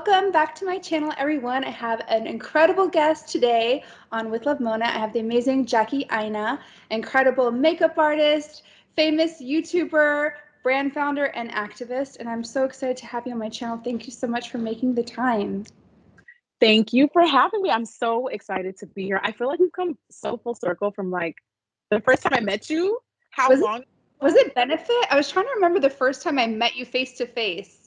Welcome back to my channel, everyone. I have an incredible guest today on With Love Mona. I have the amazing Jackie Aina, incredible makeup artist, famous YouTuber, brand founder, and activist. And I'm so excited to have you on my channel. Thank you so much for making the time. Thank you for having me. I'm so excited to be here. I feel like we've come so full circle from like the first time I met you. Was it Benefit? I was trying to remember the first time I met you face to face.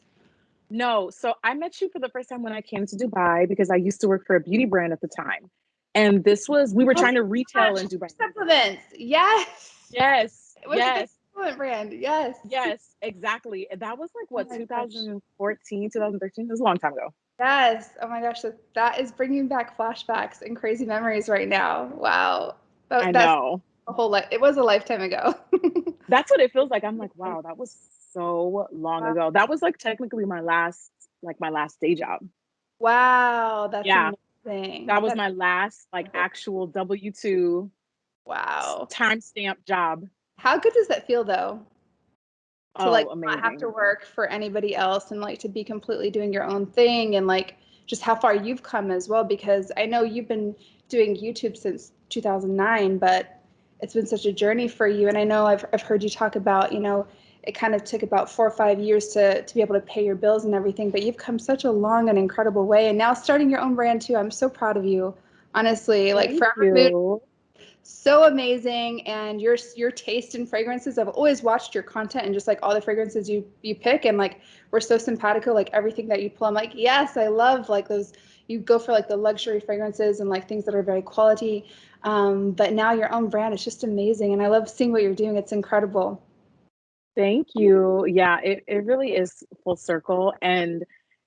No, so I met you for the first time when I came to Dubai because I used to work for a beauty brand at the time. And we were trying to retail in Dubai. Supplements. Yes. Yes. It was a supplement brand. Yes. Yes, exactly. And that was like, what, Oh 2014, 2013? It was a long time ago. Yes. Oh my gosh. That is bringing back flashbacks and crazy memories right now. Wow. I That's know. a whole life. It was a lifetime ago. That's what it feels like. I'm like, wow, that was so long ago. That was like technically my last day job. Wow. That's Yeah. amazing. That was my last like actual W-2 wow. timestamp job. How good does that feel though? To like amazing. not have to work for anybody else and like to be completely doing your own thing, and like just how far you've come as well, because I know you've been doing YouTube since 2009, but it's been such a journey for you. And I know I've heard you talk about, it kind of took about 4 or 5 years to be able to pay your bills and everything, but you've come such a long and incredible way. And now starting your own brand too. I'm so proud of you. Honestly, like FORVR MOOD, so amazing. And your taste in fragrances, I've always watched your content and just like all the fragrances you pick, and like we're so simpatico, like everything that you pull, I'm like, yes, I love like those. You go for like the luxury fragrances and like things that are very quality, but now your own brand is just amazing, and I love seeing what you're doing. It's incredible. Thank you. Yeah, it really is full circle. And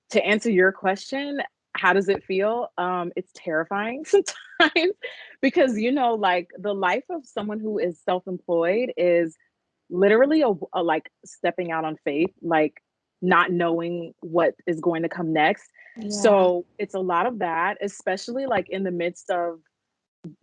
to answer your question, how does it feel? It's terrifying sometimes because, like the life of someone who is self-employed is literally a like stepping out on faith, like not knowing what is going to come next. Yeah. So it's a lot of that, especially like in the midst of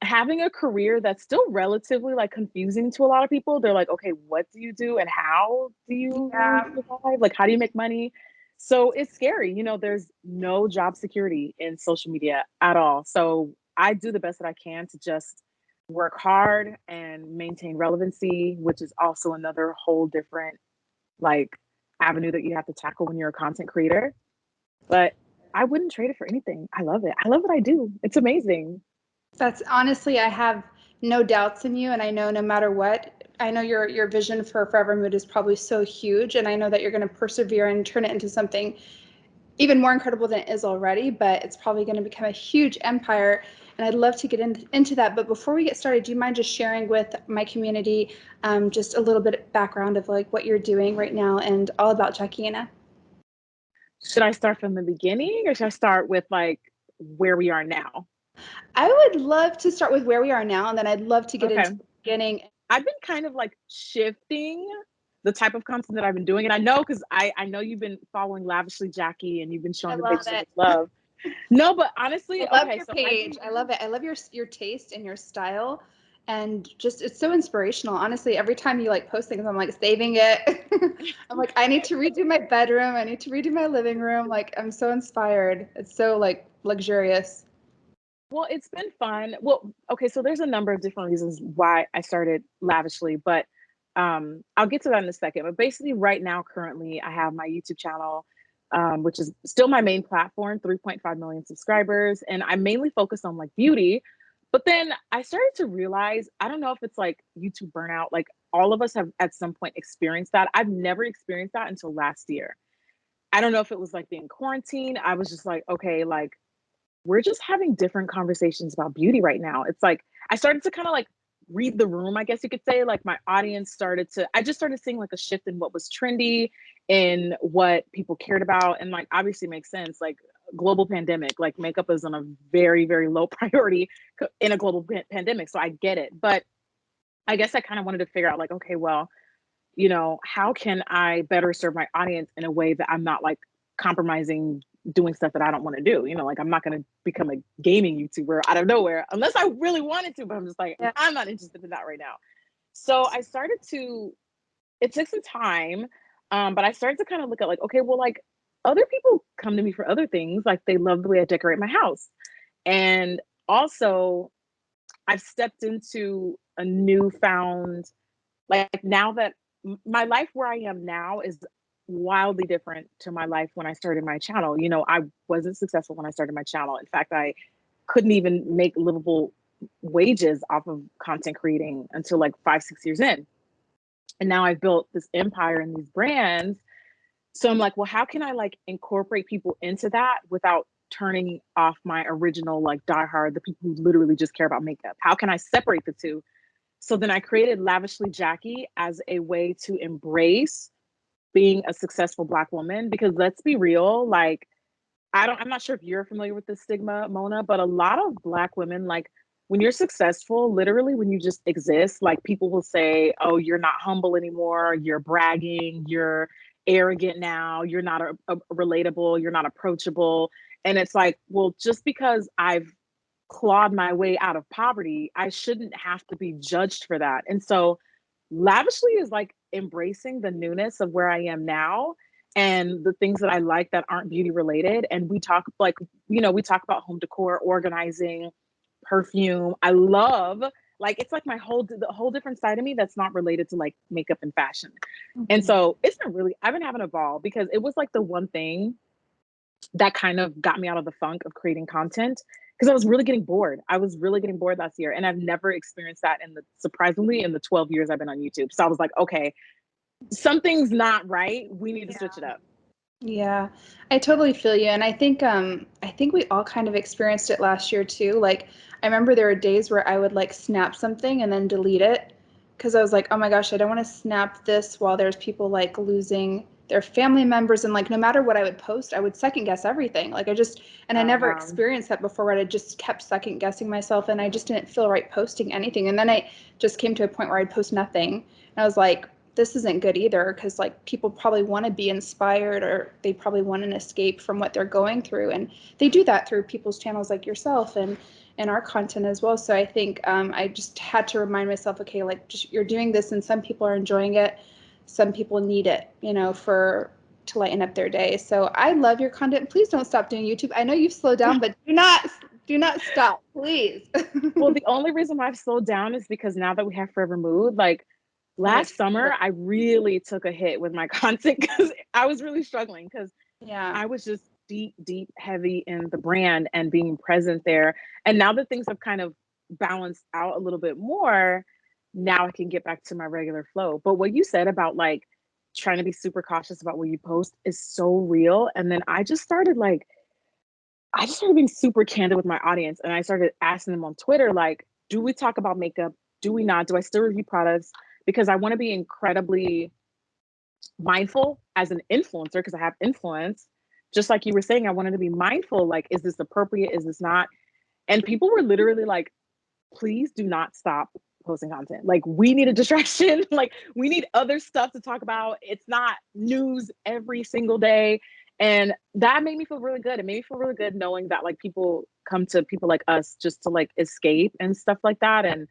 having a career that's still relatively like confusing to a lot of people. They're like, okay, what do you do and how do you survive? Like, how do you make money? So it's scary. There's no job security in social media at all. So I do the best that I can to just work hard and maintain relevancy, which is also another whole different like avenue that you have to tackle when you're a content creator. But I wouldn't trade it for anything. I love it. I love what I do. It's amazing. That's honestly, I have no doubts in you, and I know no matter what, I know your vision for FORVR MOOD is probably so huge, and I know that you're going to persevere and turn it into something even more incredible than it is already, but it's probably going to become a huge empire, and I'd love to get into that. But before we get started, do you mind just sharing with my community just a little bit of background of like what you're doing right now and all about Jackie Aina? Should I start from the beginning or should I start with like where we are now? I would love to start with where we are now, and then I'd love to get into the beginning. I've been kind of like shifting the type of content that I've been doing. And I know because I know you've been following Lavishly Jackie and you've been showing the pictures of love. No, but honestly, I love your page. I love it. I love your taste and your style. And just it's so inspirational. Honestly, every time you like post things, I'm like saving it. I'm like, I need to redo my bedroom. I need to redo my living room. Like, I'm so inspired. It's so like luxurious. Well, it's been fun. Well, okay, so there's a number of different reasons why I started Lavishly, but I'll get to that in a second. But basically, right now, currently, I have my YouTube channel, which is still my main platform, 3.5 million subscribers, and I mainly focus on like beauty. But then I started to realize, I don't know if it's like YouTube burnout, like all of us have at some point experienced that. I've never experienced that until last year. I don't know if it was like being quarantined. I was just like, okay, like we're just having different conversations about beauty right now. It's like I started to kind of like read the room, I guess you could say. Like my audience I just started seeing like a shift in what was trendy, in what people cared about. And like obviously makes sense. Like global pandemic, like makeup is on a very, very low priority in a global pandemic. So I get it. But I guess I kind of wanted to figure out like, okay, well, how can I better serve my audience in a way that I'm not like compromising doing stuff that I don't want to do? Like I'm not going to become a gaming YouTuber out of nowhere unless I really wanted to, but I'm just like, I'm not interested in that right now. So it took some time, but I started to kind of look at like, okay, well, like other people come to me for other things. Like they love the way I decorate my house. And also I've stepped into a newfound, like now that my life where I am now is wildly different to my life when I started my channel. You know, I wasn't successful when I started my channel. In fact, I couldn't even make livable wages off of content creating until like 5, 6 years in. And now I've built this empire and these brands. So I'm like, well, how can I like incorporate people into that without turning off my original like diehard, the people who literally just care about makeup? How can I separate the two? So then I created Lavishly Jackie as a way to embrace being a successful Black woman, because let's be real, like I'm not sure if you're familiar with this stigma, Mona, but a lot of Black women, like when you're successful, literally when you just exist, like people will say, oh, you're not humble anymore, you're bragging, you're arrogant now, you're not relatable, you're not approachable. And it's like, well, just because I've clawed my way out of poverty, I shouldn't have to be judged for that. And so Lavishly is like embracing the newness of where I am now and the things that I like that aren't beauty related. And we talk like, you know, we talk about home decor, organizing, perfume. I love, like, it's like the whole different side of me that's not related to like makeup and fashion. And so it's been really, I've been having a ball because it was like the one thing that kind of got me out of the funk of creating content, because I was really getting bored. I was really getting bored last year. And I've never experienced that surprisingly, in the 12 years I've been on YouTube. So I was like, okay, something's not right. We need to switch it up. Yeah, I totally feel you. And I think we all kind of experienced it last year too. Like I remember there were days where I would like snap something and then delete it because I was like, oh my gosh, I don't want to snap this while there's people like losing their family members. And like no matter what I would post, I would second guess everything. Like I never experienced that before, where I just kept second guessing myself and I just didn't feel right posting anything. And then I just came to a point where I'd post nothing. And I was like, this isn't good either, because like people probably want to be inspired, or they probably want an escape from what they're going through, and they do that through people's channels like yourself and our content as well. So I think I just had to remind myself, okay, like just, you're doing this and some people are enjoying it, some people need it, you know, to lighten up their day. So I love your content. Please don't stop doing YouTube. I know you've slowed down, but do not stop, please. Well, the only reason why I've slowed down is because now that we have FORVR MOOD, like last summer, I really took a hit with my content because I was really struggling, because I was just deep, heavy in the brand and being present there. And now that things have kind of balanced out a little bit more, now I can get back to my regular flow. But what you said about like trying to be super cautious about what you post is so real. And then I just started being super candid with my audience. And I started asking them on Twitter, like, do we talk about makeup? Do we not? Do I still review products? Because I want to be incredibly mindful as an influencer, because I have influence. Just like you were saying, I wanted to be mindful, like, is this appropriate? Is this not? And people were literally like, please do not stop posting content. Like, we need a distraction. Like, we need other stuff to talk about. It's not news every single day. And that made me feel really good. It made me feel really good knowing that like people come to people like us just to like escape and stuff like that. And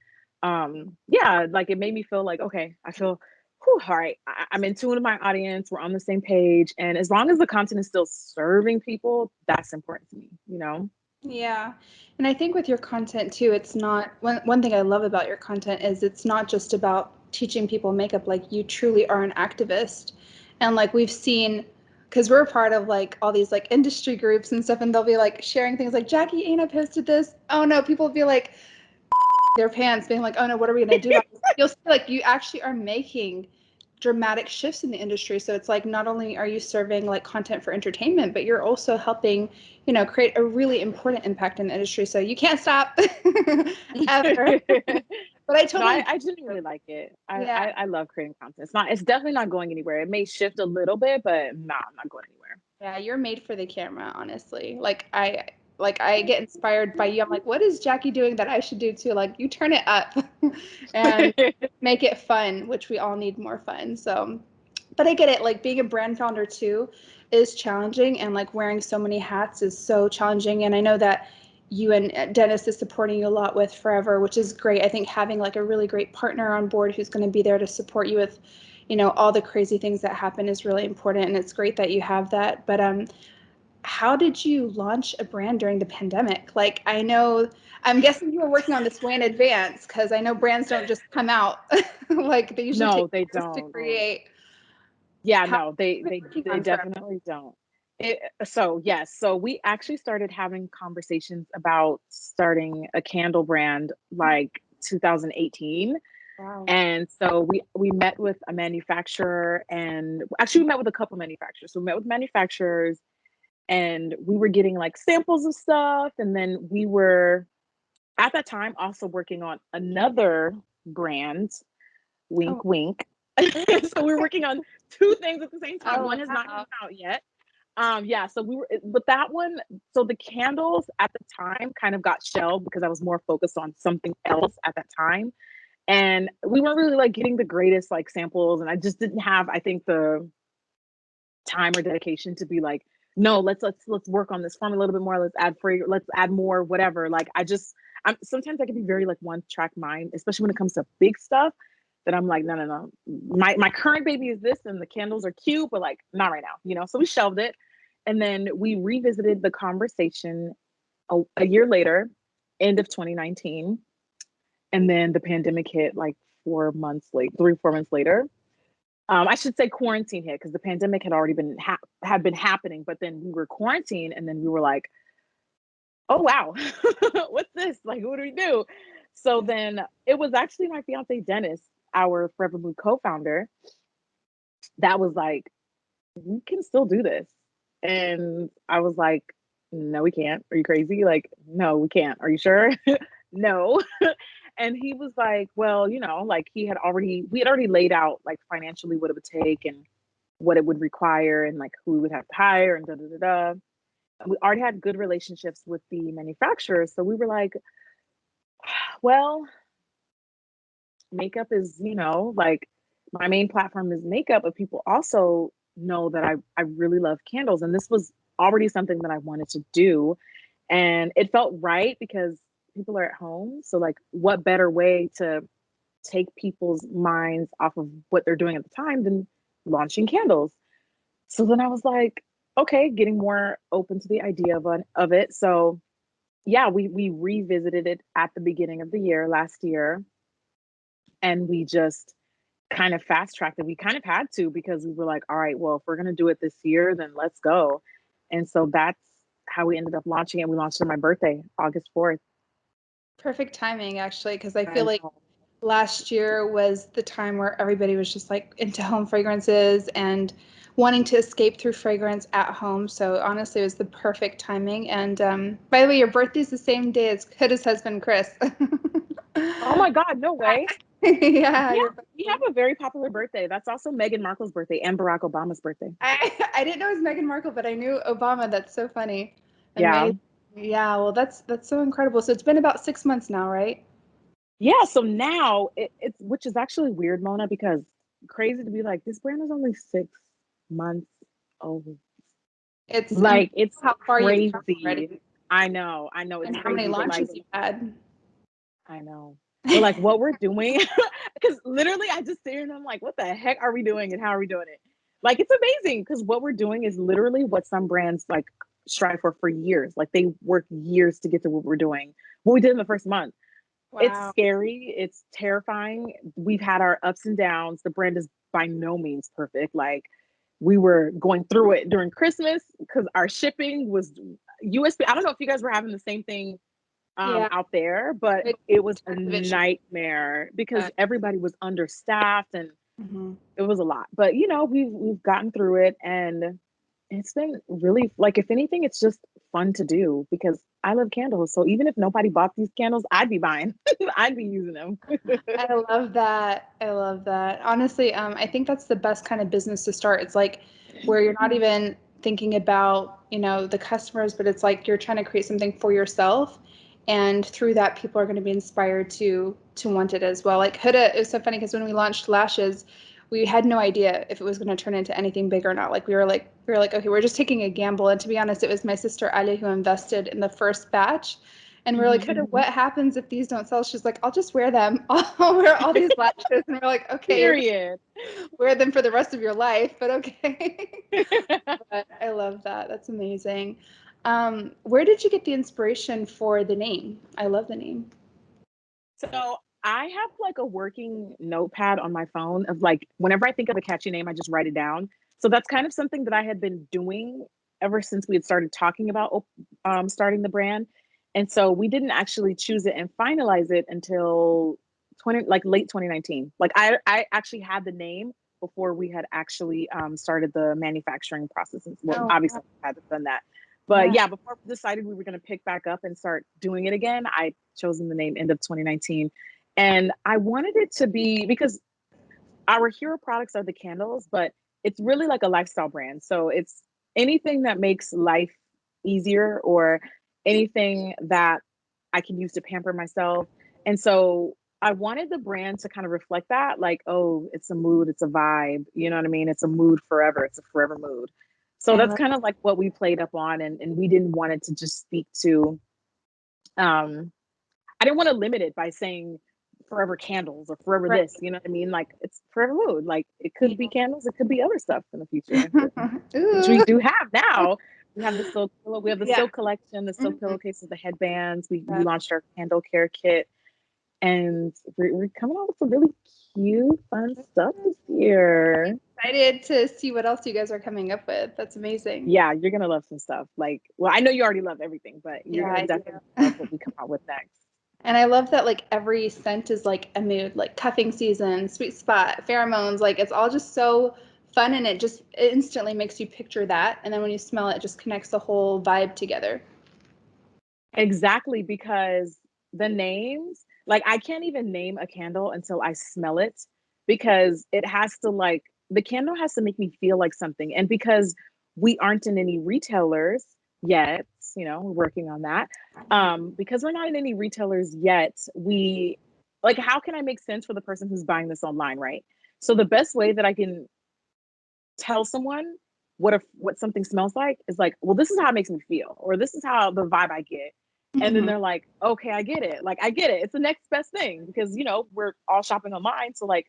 yeah, like it made me feel like, okay, I feel, whew, all right, I'm in tune with my audience. We're on the same page. And as long as the content is still serving people, that's important to me, you know? Yeah. And I think with your content too, it's not one thing I love about your content is it's not just about teaching people makeup. Like you truly are an activist. And like we've seen, because we're part of like all these like industry groups and stuff, and they'll be like sharing things like Jackie Aina posted this. Oh no, people will be like their pants, being like, oh no, what are we gonna do about this? You'll see like you actually are making dramatic shifts in the industry. So it's like not only are you serving like content for entertainment, but you're also helping, you know, create a really important impact in the industry. So you can't stop ever. But I totally, no, I genuinely like it. I love creating content. It's definitely not going anywhere. It may shift a little bit, but nah, I'm not going anywhere. yeah, you're made for the camera, honestly. I get inspired by you. I'm like, what is Jackie doing that I should do too? Like you turn it up and make it fun, which we all need more fun. So, but I get it. Like being a brand founder too is challenging, and like wearing so many hats is so challenging. And I know that you and Dennis is supporting you a lot with FORVR, which is great. I think having like a really great partner on board who's going to be there to support you with, all the crazy things that happen is really important, and it's great that you have that. But how did you launch a brand during the pandemic? Like, I'm guessing you were working on this way in advance, because I know brands don't just come out. Like, they usually take No, they years to don't. create. Yeah, How no, have you been they working they on forever? definitely don't. So yes, so we actually started having conversations about starting a candle brand like 2018. Wow. And so we met with a manufacturer, and actually we met with a couple manufacturers. So we met with manufacturers, and we were getting like samples of stuff, and then we were at that time also working on another brand, Oh, wink wink. So we were working on two things at the same time. oh One has not come wow. out yet. Yeah, so we were, but that one, so the candles at the time kind of got shelved because I was more focused on something else at that time. And we weren't really like getting the greatest like samples. And I just didn't have, I think, the time or dedication to be like, no, let's work on this formula a little bit more. Let's add let's add more, whatever. Like I'm sometimes I can be very like one track mind, especially when it comes to big stuff. That I'm like, no. My current baby is this, and the candles are cute, but like not right now. So we shelved it, and then we revisited the conversation a year later, end of 2019, and then the pandemic hit like 4 months late, 3 4 months later. I should say quarantine hit, because the pandemic had already been had been happening, but then we were quarantined, and then we were like, oh wow, what's this? Like, what do we do? So then it was actually my fiance Dennis, our FORVR MOOD co-founder, that was like, we can still do this. And I was like, no, we can't. Are you crazy? Like, no, we can't. Are you sure? No. And he was like, well, like we had already laid out like financially what it would take and what it would require and like who we would have to hire and da da da da. We already had good relationships with the manufacturers. So we were like, well, makeup is, like my main platform is makeup, but people also know that I really love candles. And this was already something that I wanted to do. And it felt right because people are at home. So like what better way to take people's minds off of what they're doing at the time than launching candles. So then I was like, okay, getting more open to the idea of it. So yeah, we revisited it at the beginning of the year last year, and we just kind of fast tracked it. We kind of had to, because we were like, all right, well, if we're gonna do it this year, then let's go. And so that's how we ended up launching it. We launched on my birthday, August 4th. Perfect timing, actually, because I I feel like know. last year was the time where everybody was just like into home fragrances and wanting to escape through fragrance at home. So honestly, it was the perfect timing. And by the way, your birthday's the same day as Huda's husband, Chris. Oh my God, no way. Yeah, Yeah, your we have a very popular birthday. That's also Meghan Markle's birthday and Barack Obama's birthday. I didn't know it was Meghan Markle, but I knew Obama. That's so funny. Yeah. Amazing. Yeah, well, that's so incredible. So it's been about 6 months now, right? Yeah. So now it's, which is actually weird, Mona, because crazy to be like, this brand is only 6 months old. It's Like, incredible it's how far you've come crazy. already I know it's and how many crazy, but like, launches you've had. I know. But like what we're doing, because literally I just sit here and I'm like, what the heck are we doing and how are we doing it? Like, it's amazing because what we're doing is literally what some brands like strive for years. Like, they work years to get to what we're doing, what we did in the first month. It's Wow. scary. It's terrifying. We've had our ups and downs. The brand is by no means perfect. Like, we were going through it during Christmas because our shipping was USP. I don't know if you guys were having the same thing Yeah. out there, but It, it was a tons of issues. nightmare because everybody was understaffed and Mhm. it was a lot. But we've gotten through it, and it's been really, like, if anything, it's just fun to do because I love candles. So even if nobody bought these candles, I'd be buying. I'd be using them. I love that. I love that. Honestly, I think that's the best kind of business to start. It's like where you're not even thinking about, the customers, but it's like you're trying to create something for yourself. And through that, people are going to be inspired to want it as well. Like Huda, it was so funny because when we launched lashes, we had no idea if it was going to turn into anything big or not. Like we were like, okay, we're just taking a gamble. And to be honest, it was my sister Ali who invested in the first batch. And we're like, Mhm. Huda, what happens if these don't sell? She's like, I'll just wear them. I'll wear all these lashes. And we're like, okay, Period. wear them for the rest of your life, but okay. But I love that. That's amazing. Where did you get the inspiration for the name? I love the name. So I have like a working notepad on my phone of like whenever I think of a catchy name, I just write it down. So that's kind of something that I had been doing ever since we had started talking about starting the brand. And so we didn't actually choose it and finalize it until late 2019. Like I actually had the name before we had actually started the manufacturing processes. Well, Oh, obviously I had done that. But yeah. yeah, before we decided we were going to pick back up and start doing it again, I chosen the name end of 2019. And I wanted it to be because our hero products are the candles, but it's really like a lifestyle brand. So it's anything that makes life easier or anything that I can use to pamper myself. And so I wanted the brand to kind of reflect that, like, oh, it's a mood, it's a vibe, you know what I mean? It's a mood forever, it's a forever mood. So I that's love kind of like what we played up on, and we didn't want it to just speak to I didn't want to limit it by saying forever candles or forever right. this, you know what I mean? Like it's forever mood. Like it could be Yeah. candles, it could be other stuff in the future, which we Ooh. do have now. We have the silk pillow, we have the Yeah. silk collection, the silk Mhm. pillowcases, the headbands. We Yeah. launched our candle care kit, and we're coming out with some really cute, fun stuff this year. Excited to see what else you guys are coming up with. That's amazing. Yeah, you're gonna love some stuff. Like, well, I know you already love everything, but you're Yeah, gonna I definitely do. love what we come out with next. And I love that like every scent is like a mood, like cuffing season, sweet spot, pheromones, like it's all just so fun and it instantly makes you picture that. And then when you smell it, it just connects the whole vibe together. Exactly, because the names, like I can't even name a candle until I smell it because it has to like the candle has to make me feel like something. And because we aren't in any retailers yet, we're working on that. Because we're not in any retailers yet, we like how can I make sense for the person who's buying this online, right? So the best way that I can tell someone what something smells like is like, well, this is how it makes me feel, or this is how the vibe I get. And then Mhm. they're like, okay, I get it. Like I get it. It's the next best thing because we're all shopping online. So like,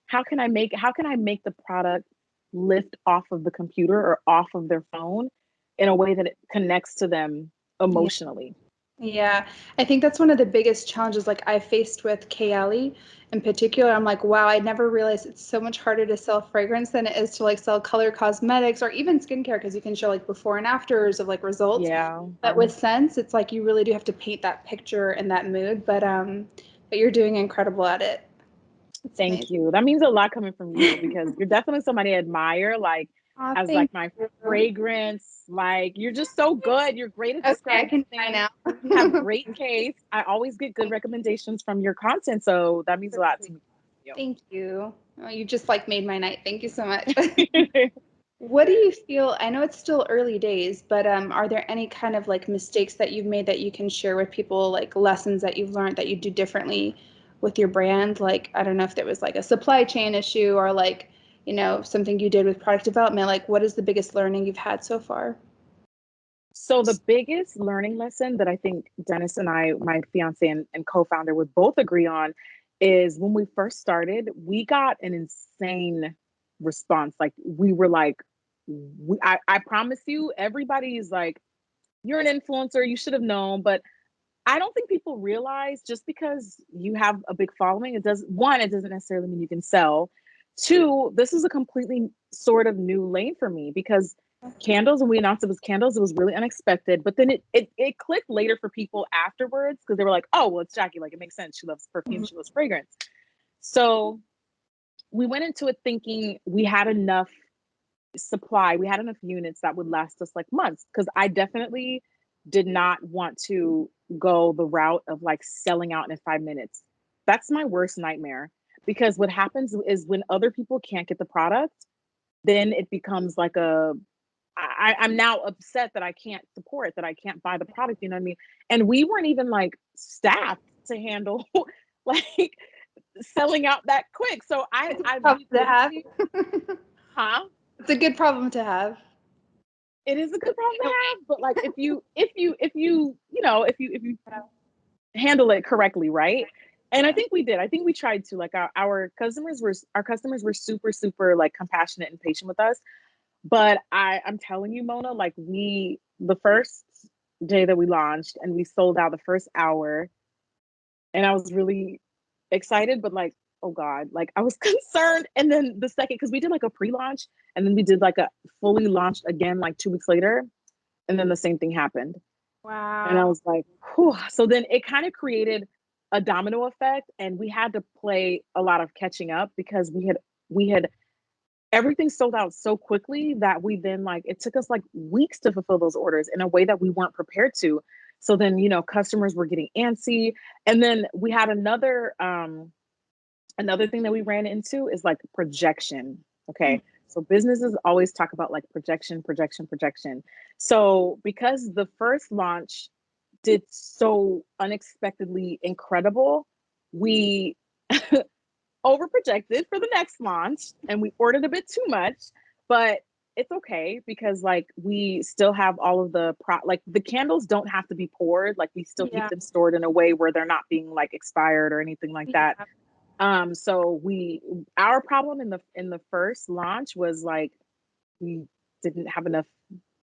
how can I make the product lift off of the computer or off of their phone in a way that it connects to them Yeah. emotionally? Yeah, I think that's one of the biggest challenges like I faced with Kayali in particular. I'm like, wow, I never realized it's so much harder to sell fragrance than it is to like sell color cosmetics or even skincare because you can show like before and afters of like results. Yeah. But with scents, it's like you really do have to paint that picture and that mood. But you're doing incredible at it. It's Thank amazing. you. That means a lot coming from you because you're definitely somebody I admire, like Aw, as thank like my you. fragrance. Like you're just so good. You're great at Okay, I describing can try things. now. You have great taste. I always get good recommendations from your content, so that means a lot to Thank you. Oh, you just like made my night. Thank you so much. me. What do you feel? I know it's still early days, but are there any kind of like mistakes that you've made that you can share with people, like lessons that you've learned that you do differently with your brand? Like, I don't know if there was like a supply chain issue or like, something you did with product development. Like, what is the biggest learning you've had so far? So the biggest learning lesson that I think Dennis and I, my fiance and co-founder, would both agree on is when we first started, we got an insane response. Like we were like, I promise you, everybody's like, you're an influencer, you should have known. But I don't think people realize just because you have a big following, it doesn't necessarily mean you can sell. Two, this is a completely sort of new lane for me because candles, when we announced it was candles, it was really unexpected. But then it clicked later for people afterwards because they were like, oh, well, it's Jackie. Like it makes sense. She loves perfume, Mhm. she loves fragrance. So we went into it thinking we had enough supply, we had enough units that would last us like months. Because I definitely did not want to go the route of like selling out in 5 minutes. That's my worst nightmare. Because what happens is when other people can't get the product, then it becomes like I'm now upset that I can't support, that I can't buy the product, you know what I mean? And we weren't even like staffed to handle like selling out that quick. So It's a we've problem to been have. huh? It's a good problem to have. It is a good problem In to a have, but like if you handle it correctly, right? And I think we did. I think we tried to. Like our customers were super, super like compassionate and patient with us. But I'm telling you, Mona, like the first day that we launched and we sold out the first hour, and I was really excited, but like, oh God, like I was concerned. And then the second, because we did like a pre-launch and then we did like a fully launched again like 2 weeks later, and then the same thing happened. And I Wow. was like, whew. So then it kind of created a domino effect, and we had to play a lot of catching up because we had everything sold out so quickly that we then like it took us like weeks to fulfill those orders in a way that we weren't prepared to. So then, customers were getting antsy. And then we had another thing that we ran into is like projection. Okay. So businesses always talk about like projection, projection, projection. So because the first launch did so unexpectedly incredible, we over projected for the next launch and we ordered a bit too much, but it's okay because like we still have all of like the candles don't have to be poured. Like we still keep Yeah. them stored in a way where they're not being like expired or anything like that. Yeah. So our problem in the first launch was like we didn't have enough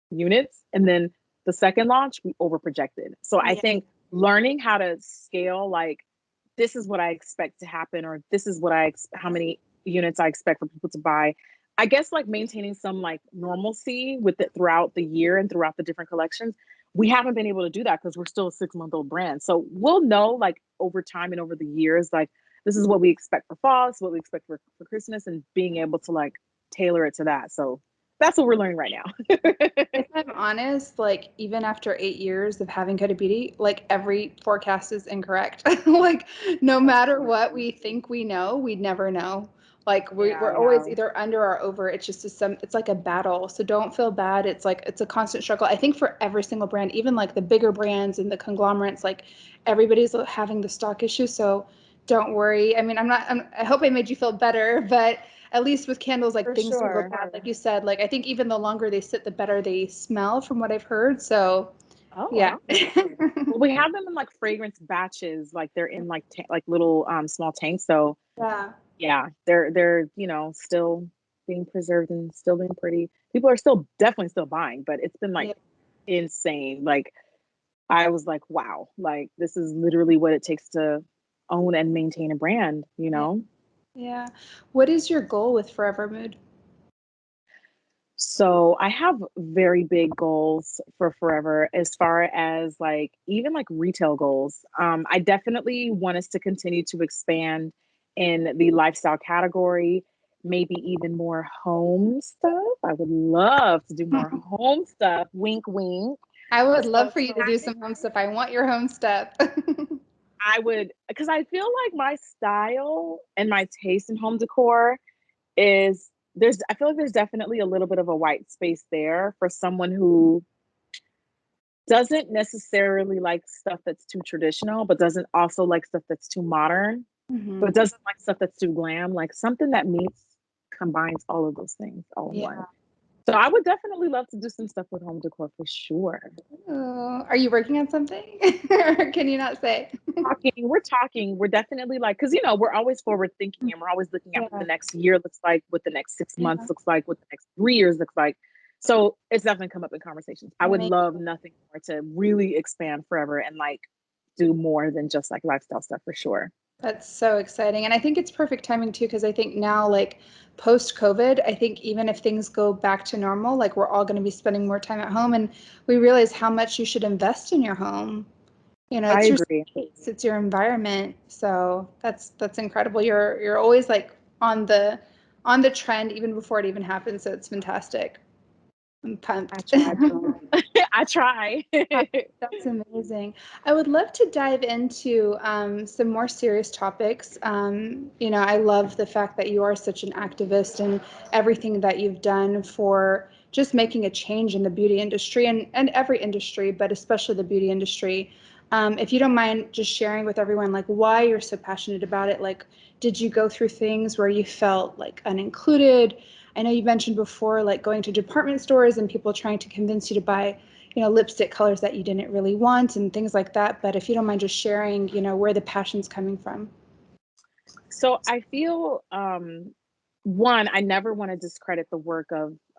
units, and then the second launch we over projected. So I Yeah. think learning how to scale, like this is what I expect to happen, or this is how many units I expect for people to buy. I guess like maintaining some like normalcy with it throughout the year and throughout the different collections. We haven't been able to do that because we're still a 6-month-old brand. So we'll know like over time and over the years, like this is what we expect for fall, this is what we expect for Christmas, and being able to like tailor it to that. So that's what we're learning right now. If I'm honest, like even after 8 years of having Huda Beauty, like every forecast is incorrect. Like no matter what we think we know, we'd never know. Like we're always either under or over. It's just it's like a battle. So don't feel bad. It's like it's a constant struggle. I think for every single brand, even like the bigger brands and the conglomerates, like everybody's having the stock issue. So don't worry. I mean, I hope I made you feel better, but at least with candles, like For things don't go sure. bad, like you said. Like I think even the longer they sit, the better they smell, from what I've heard. So, Oh, yeah. wow. Well, we have them in like fragrance batches, like they're in like like little small tanks. So Yeah. yeah, they're still being preserved and still being pretty. People are still definitely still buying, but it's been like Yeah. insane. Like I was like, wow, like this is literally what it takes to own and maintain a brand, you Yeah. know? Yeah. What is your goal with FORVR MOOD? So I have very big goals for forever as far as like even like retail goals. I definitely want us to continue to expand in the lifestyle category, maybe even more home stuff. I would love to do more home stuff. Wink, wink. I would So love for you to do some home stuff. I want your home stuff. I would, because I feel like my style and my taste in home decor is I feel like there's definitely a little bit of a white space there for someone who doesn't necessarily like stuff that's too traditional, but doesn't also like stuff that's too modern, Hmm. but doesn't like stuff that's too glam, like something that combines all of those things all in one. Yeah. So I would definitely love to do some stuff with home decor for sure. Oh, are you working on something? Or can you not say? We're definitely like, because we're always forward thinking and we're always looking at what Yeah. the next year looks like, what the next 6 months Yeah. looks like, what the next 3 years looks like. So it's definitely come up in conversations. I would Amazing. love nothing more to really expand forever and like do more than just like lifestyle stuff for sure. That's so exciting. And I think it's perfect timing too, because I think now, like post COVID, I think even if things go back to normal, like we're all going to be spending more time at home, and we realize how much you should invest in your home. I It's your agree. space, it's your environment. So that's incredible. You're always like on the trend even before it even happens. So it's fantastic. I'm I pumped. try. I try. That's amazing. I would love to dive into some more serious topics. I love the fact that you are such an activist and everything that you've done for just making a change in the beauty industry and every industry, but especially the beauty industry. If you don't mind just sharing with everyone, like why you're so passionate about it, like did you go through things where you felt like unincluded? I know you mentioned before, like going to department stores and people trying to convince you to buy lipstick colors that you didn't really want and things like that. But if you don't mind just sharing, where the passion's coming from. So I feel, one, I never want to discredit the work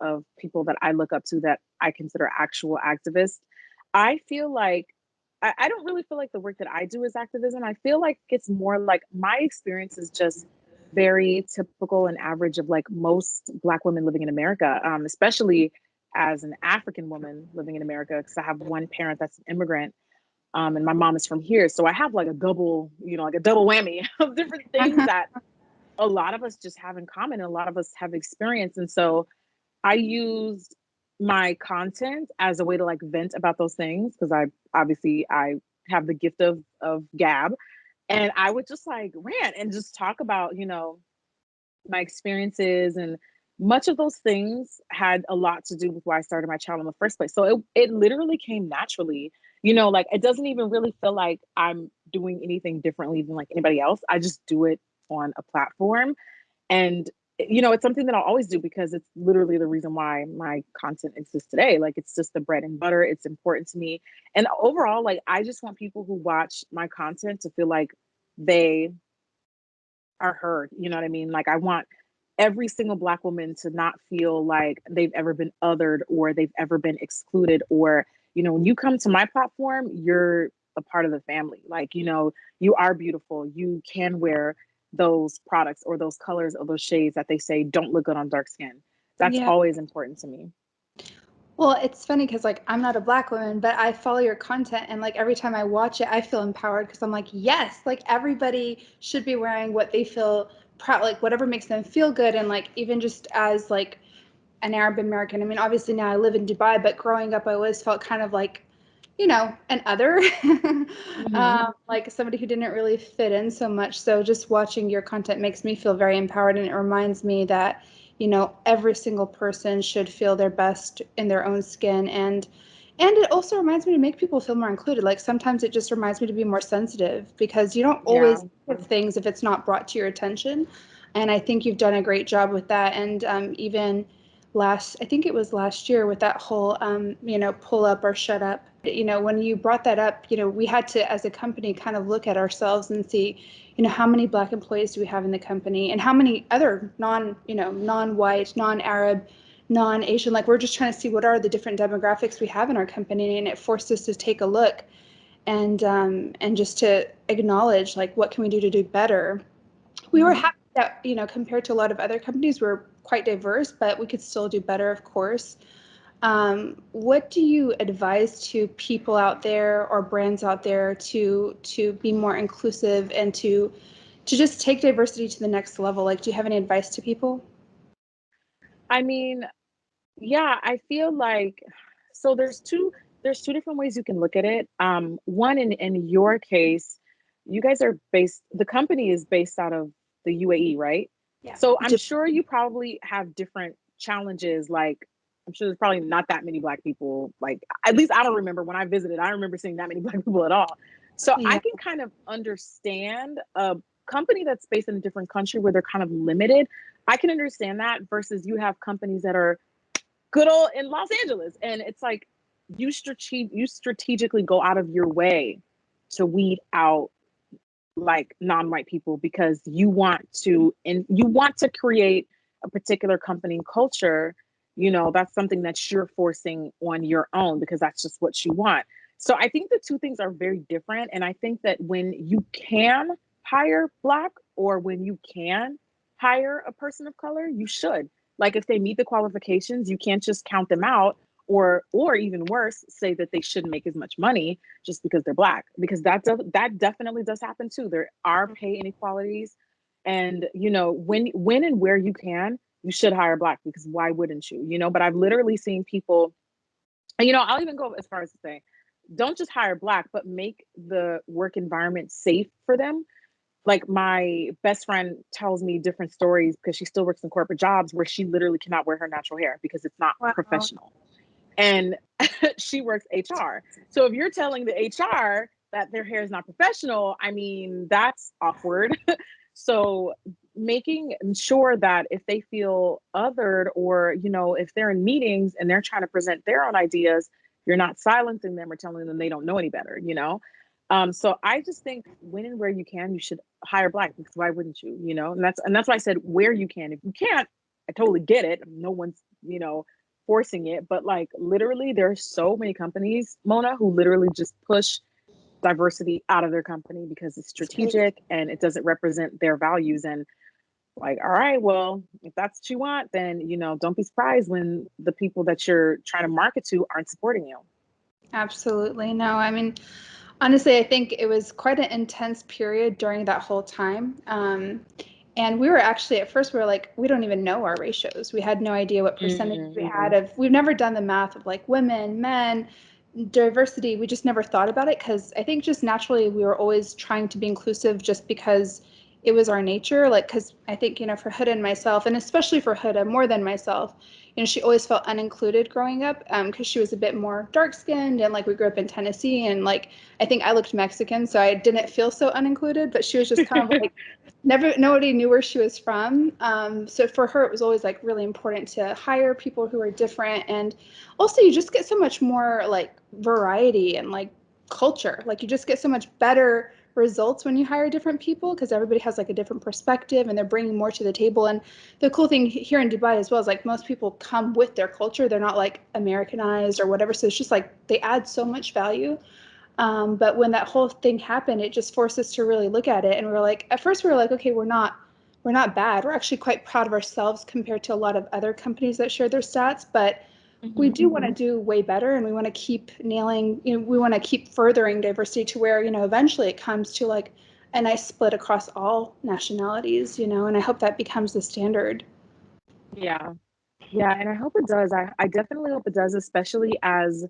of people that I look up to that I consider actual activists. I feel like I don't really feel like the work that I do is activism. I feel like it's more like my experience is just very typical and average of like most Black women living in America, especially as an African woman living in America, because I have one parent that's an immigrant, and my mom is from here. So I have like a double, like a double whammy of different things that a lot of us just have in common and a lot of us have experienced. And so I used my content as a way to like vent about those things because I have the gift of gab, and I would just like rant and just talk about my experiences, and much of those things had a lot to do with why I started my channel in the first place. So it literally came naturally. Like it doesn't even really feel like I'm doing anything differently than like anybody else. I just do it on a platform, and it's something that I'll always do because it's literally the reason why my content exists today. Like it's just the bread and butter. It's important to me. And overall, like I just want people who watch my content to feel like they are heard. You know what I mean? Like I want every single Black woman to not feel like they've ever been othered or they've ever been excluded, or, when you come to my platform, you're a part of the family. Like, you are beautiful. You can wear those products or those colors or those shades that they say don't look good on dark skin. That's Yeah. always important to me. Well, it's funny because like I'm not a Black woman, but I follow your content, and like every time I watch it, I feel empowered because I'm like, yes, like everybody should be wearing what they feel proud, like whatever makes them feel good. And like even just as like an Arab American, I mean, obviously now I live in Dubai, but growing up, I always felt kind of like, an other, Mm-hmm. like somebody who didn't really fit in so much. So just watching your content makes me feel very empowered, and it reminds me that, every single person should feel their best in their own skin. And it also reminds me to make people feel more included. Like sometimes it just reminds me to be more sensitive because you don't Yeah. always think of things if it's not brought to your attention. And I think you've done a great job with that. And even I think it was last year with that whole, pull up or shut up. When you brought that up, we had to, as a company, kind of look at ourselves and see, how many Black employees do we have in the company and how many other non-white, non-Arab, non-Asian, like we're just trying to see what are the different demographics we have in our company. And it forced us to take a look and just to acknowledge, like, what can we do to do better. We were happy that, compared to a lot of other companies, we're quite diverse, but we could still do better, of course. What do you advise to people out there or brands out there to be more inclusive and to just take diversity to the next level? Like, do you have any advice to people? I mean, yeah, I feel like so there's two different ways you can look at it. One, in your case, you guys are the company is based out of the UAE, right? Yeah. So I'm sure you probably have different challenges. Like I'm sure there's probably not that many Black people. Like at least I don't remember when I visited. I don't remember seeing that many Black people at all. So I Yeah. can kind of understand a company that's based in a different country where they're kind of limited. I can understand that versus you have companies that are good old in Los Angeles. And it's like you strategically go out of your way to weed out like non-white people because you want to create a particular company culture. That's something that you're forcing on your own because that's just what you want. So I think the two things are very different. And I think that when you can hire Black or when you can hire a person of color, you should. Like if they meet the qualifications, you can't just count them out or even worse, say that they shouldn't make as much money just because they're Black, because that definitely does happen too. There are pay inequalities, and when and where you can, you should hire Black because why wouldn't you? But I've literally seen people, and I'll even go as far as to say, don't just hire Black, but make the work environment safe for them. Like my best friend tells me different stories because she still works in corporate jobs where she literally cannot wear her natural hair because it's not Wow. professional. And she works HR. So if you're telling the HR that their hair is not professional, I mean, that's awkward. So making sure that if they feel othered or, if they're in meetings and they're trying to present their own ideas, you're not silencing them or telling them they don't know any better, you know? So I just think when and where you can, you should hire Black, because why wouldn't you, you know? And that's why I said where you can. If you can't, I totally get it. No one's, you know, forcing it, but like literally there are so many companies, Mona, who literally just push diversity out of their company because it's strategic and it doesn't represent their values. And like, all right, well, if that's what you want, then, you know, don't be surprised when the people that you're trying to market to aren't supporting you. Absolutely. No, I mean, honestly, I think it was quite an intense period during that whole time. And we were actually, at first, we were like, we don't even know our ratios. We had no idea what percentage we had we've never done the math of like women, men, diversity. We just never thought about it because I think just naturally we were always trying to be inclusive just because it was our nature. Like, because I think, you know, for Huda and myself, and especially for Huda more than myself, you know, she always felt unincluded growing up because she was a bit more dark skinned and like we grew up in Tennessee and like I think I looked Mexican, so I didn't feel so unincluded, but she was just kind of like nobody knew where she was from. So for her, it was always like really important to hire people who are different. And also you just get so much more like variety and like culture. Like you just get so much better results when you hire different people because everybody has like a different perspective and they're bringing more to the table. And the cool thing here in Dubai as well is like most people come with their culture. They're not like Americanized or whatever. So it's just like they add so much value. But when that whole thing happened, it just forced us to really look at it. And we were like, at first we were like, okay, we're not bad. We're actually quite proud of ourselves compared to a lot of other companies that share their stats. But we do want to do way better, and we want to keep nailing, you know, we want to keep furthering diversity to where, you know, eventually it comes to like a nice split across all nationalities, you know, and I hope that becomes the standard. Yeah. Yeah. And I hope it does. I definitely hope it does, especially as,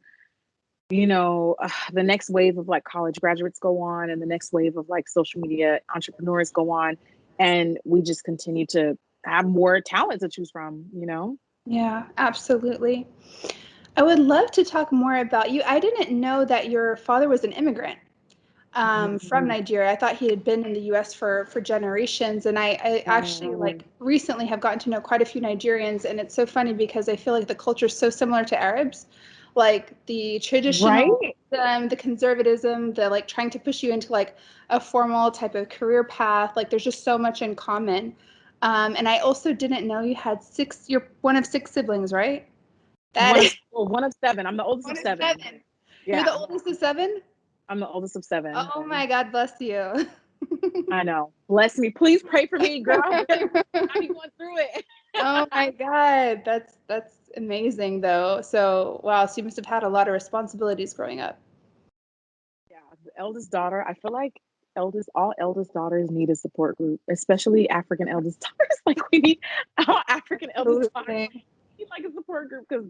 you know, the next wave of like college graduates go on and the next wave of like social media entrepreneurs go on. And we just continue to have more talent to choose from, you know? Yeah, absolutely. I would love to talk more about you. I didn't know that your father was an immigrant from Nigeria. I thought he had been in the U.S. for generations, and I actually like recently have gotten to know quite a few Nigerians, and it's so funny because I feel like the culture is so similar to Arabs, like the Right? traditional, the conservatism, the like trying to push you into like a formal type of career path. Like there's just so much in common. And I also didn't know you had six. You're one of six siblings, right? That is One of seven. I'm the oldest one of of seven. seven. You're the Yeah. oldest of seven? I'm the oldest of seven. Oh my God, bless you. I know. Bless me. Please pray for me, girl, because I be going through it. Oh my God, that's amazing though. So wow, so you must have had a lot of responsibilities growing up. Yeah, the eldest daughter. I feel like all eldest daughters need a support group, especially African eldest daughters. Like we need our African eldest daughters Absolutely. need like a support group because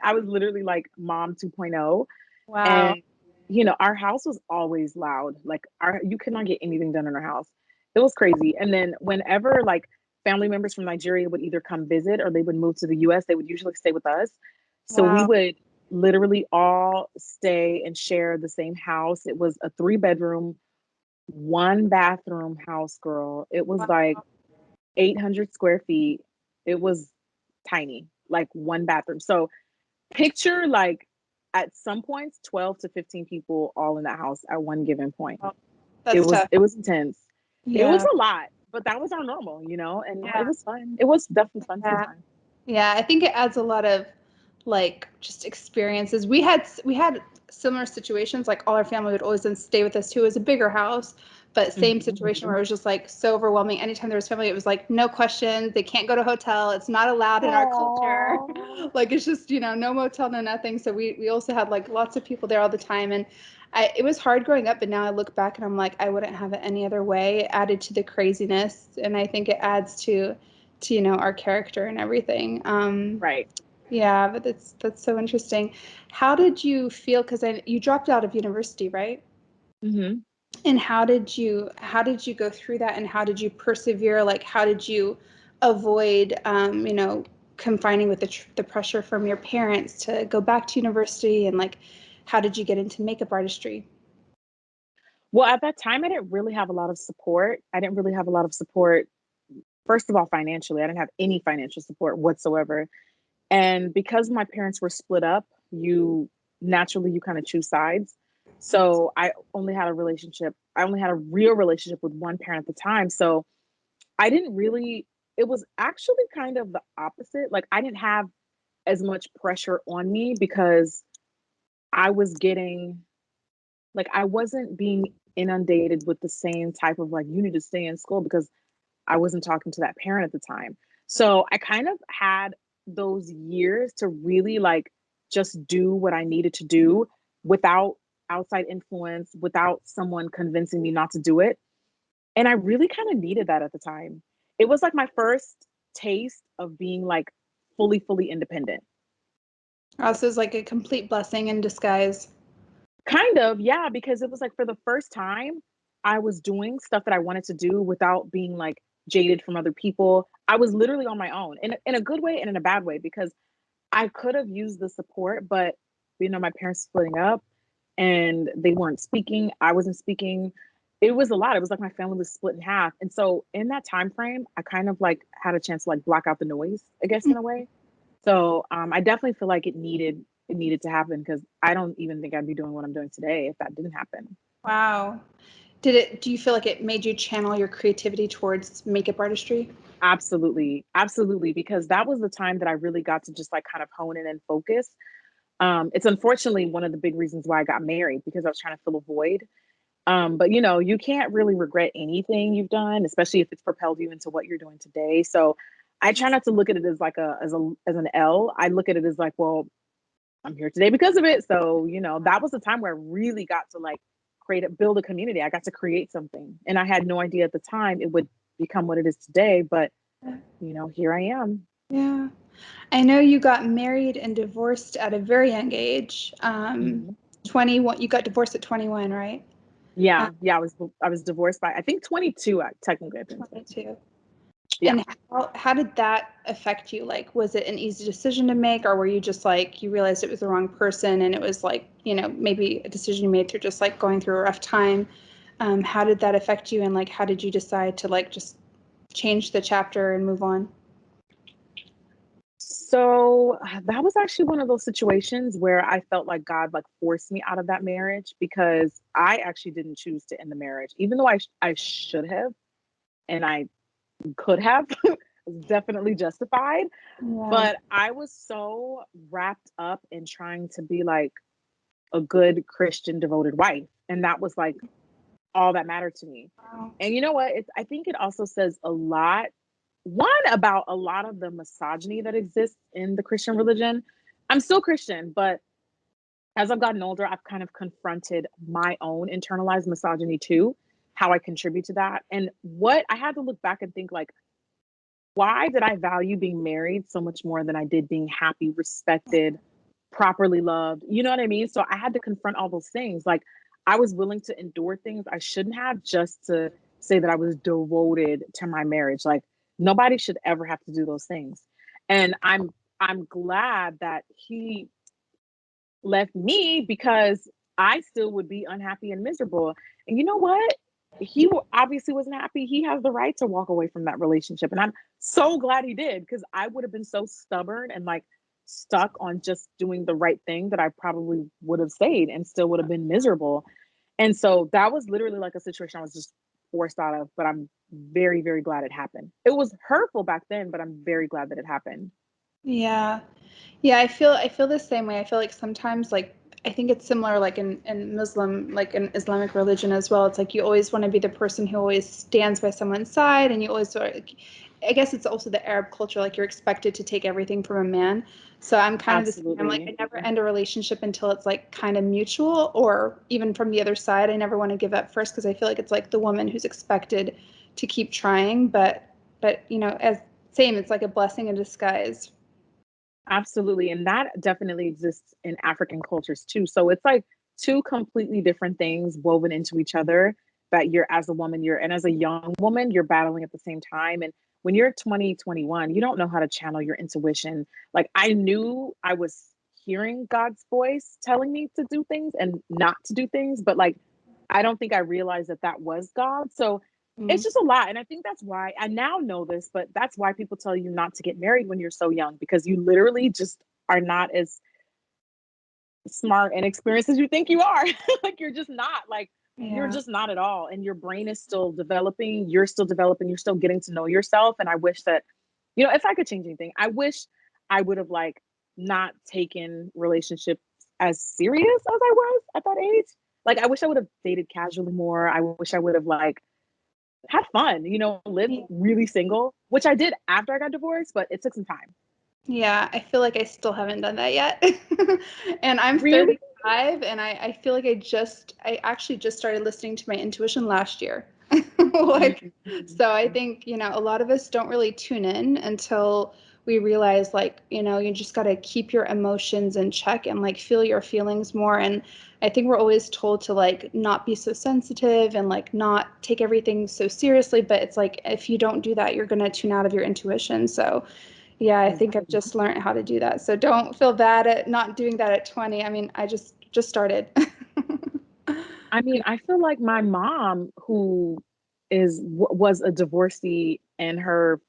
I was literally like mom 2.0. Wow. And you know, our house was always loud. Like you could not get anything done in our house. It was crazy. And then whenever like family members from Nigeria would either come visit or they would move to the US, they would usually stay with us. So we Wow. would literally all stay and share the same house. It was a 3 bedroom, 1 bathroom house, girl. It was like Wow. 800 square feet. It was tiny, like 1 bathroom. So picture like at some points 12 to 15 people all in that house at one given point. That's tough. It was intense. It was Yeah. a lot, but that was our normal, you know, and it Yeah. was fun. It was definitely fun Yeah. sometimes. Yeah, I think it adds a lot of like just experiences. We had similar situations. Like all our family would always then stay with us too. It was a bigger house, but same situation where it was just like so overwhelming. Anytime there was family, it was like no questions. They can't go to a hotel. It's not allowed in our culture. Aww. Like it's just, you know, no motel, no nothing. So we also had like lots of people there all the time. And it was hard growing up, but now I look back and I'm like, I wouldn't have it any other way. It added to the craziness, and I think it adds to, you know, our character and everything. Right. Yeah, but that's so interesting. How did you feel? Because you dropped out of university, right? Hmm. And how did you go through that? And how did you persevere? Like, how did you avoid, you know, confining with the pressure from your parents to go back to university? And like, how did you get into makeup artistry? Well, at that time, I didn't really have a lot of support. I didn't really have a lot of support, first of all, financially. I didn't have any financial support whatsoever. And because my parents were split up, naturally you kind of choose sides. So I only had a real relationship with one parent at the time. So I didn't really, it was actually kind of the opposite. Like I didn't have as much pressure on me because I was getting, like, I wasn't being inundated with the same type of like, you need to stay in school, because I wasn't talking to that parent at the time. So I kind of had those years to really like just do what I needed to do without outside influence, without someone convincing me not to do it. And I really kind of needed that at the time. It was like my first taste of being like fully independent. Also, it's like a complete blessing in disguise. Kind of, yeah, because it was like for the first time, I was doing stuff that I wanted to do without being like jaded from other people. I was literally on my own in a good way and in a bad way, because I could have used the support, but my parents splitting up and they weren't speaking. I wasn't speaking. It was a lot. It was like my family was split in half. And so in that time frame, I kind of like had a chance to like block out the noise, I guess, in a way. So I definitely feel like it needed to happen, because I don't even think I'd be doing what I'm doing today if that didn't happen. Wow. Do you feel like it made you channel your creativity towards makeup artistry? Absolutely. Absolutely. Because that was the time that I really got to just like kind of hone in and focus. It's unfortunately one of the big reasons why I got married, because I was trying to fill a void. But you can't really regret anything you've done, especially if it's propelled you into what you're doing today. So I try not to look at it as like as an L. I look at it as like, well, I'm here today because of it. So, that was the time where I really got to like build a community. I got to create something. And I had no idea at the time it would become what it is today. But, here I am. Yeah. I know you got married and divorced at a very young age. Mhm. 21, you got divorced at 21, right? Yeah. Yeah. I was divorced by, I think, 22, technically, I've been told. 22. Yeah. And how did that affect you? Like, was it an easy decision to make, or were you just like, you realized it was the wrong person and it was like, maybe a decision you made through just like going through a rough time? How did that affect you? And like, how did you decide to like just change the chapter and move on? So that was actually one of those situations where I felt like God like forced me out of that marriage, because I actually didn't choose to end the marriage, even though I should have, and I could have. Was definitely justified. Yeah. But I was so wrapped up in trying to be like a good Christian devoted wife. And that was like all that mattered to me. Wow. And you know what? I think it also says a lot, one, about a lot of the misogyny that exists in the Christian religion. I'm still Christian, but as I've gotten older, I've kind of confronted my own internalized misogyny too, how I contribute to that. And what I had to look back and think, like, why did I value being married so much more than I did being happy, respected, properly loved? You know what I mean? So I had to confront all those things. Like, I was willing to endure things I shouldn't have, just to say that I was devoted to my marriage. Like, nobody should ever have to do those things. And I'm glad that he left me, because I still would be unhappy and miserable. And you know what? Obviously wasn't happy. He has the right to walk away from that relationship. And I'm so glad he did, because I would have been so stubborn and like stuck on just doing the right thing that I probably would have stayed and still would have been miserable. And so that was literally like a situation I was just forced out of. But I'm very, very glad it happened. It was hurtful back then, but I'm very glad that it happened. Yeah. Yeah, I feel the same way. I feel like sometimes like I think it's similar like in Muslim, like in Islamic religion as well. It's like you always want to be the person who always stands by someone's side, and you always sort of, like, I guess it's also the Arab culture, like you're expected to take everything from a man. So I'm kind of the same. I'm like, Absolutely. I never end a relationship until it's like kind of mutual, or even from the other side. I never want to give up first, because I feel like it's like the woman who's expected to keep trying, but as same, it's like a blessing in disguise. Absolutely. And that definitely exists in African cultures too. So it's like two completely different things woven into each other, that you're, as a woman, and as a young woman, you're battling at the same time. And when you're 20, 21, you don't know how to channel your intuition. Like, I knew I was hearing God's voice telling me to do things and not to do things, but like, I don't think I realized that that was God. So it's Mm. just a lot. And I think that's why I now know this, but that's why people tell you not to get married when you're so young, because you literally just are not as smart and experienced as you think you are. Like you're just not. Like you're Yeah. just not at all. And your brain is still developing. You're still developing. You're still getting to know yourself. And I wish that, you know, if I could change anything, I wish I would have like not taken relationships as serious as I was at that age. Like I wish I would have dated casually more. I wish I would have like had fun, you know, lived Yeah. really single, which I did after I got divorced, but it took some time. Yeah, I feel like I still haven't done that yet. And I'm Really? 35 and I feel like I actually just started listening to my intuition last year. Like, Mhm. so I think, you know, a lot of us don't really tune in until we realize like, you know, you just got to keep your emotions in check and like feel your feelings more. And I think we're always told to like not be so sensitive and like not take everything so seriously, but it's like if you don't do that, you're going to tune out of your intuition. So yeah, I think I've Exactly. just learned how to do that. So don't feel bad at not doing that at 20. I mean, I just started. I mean, I feel like my mom, who was a divorcee in her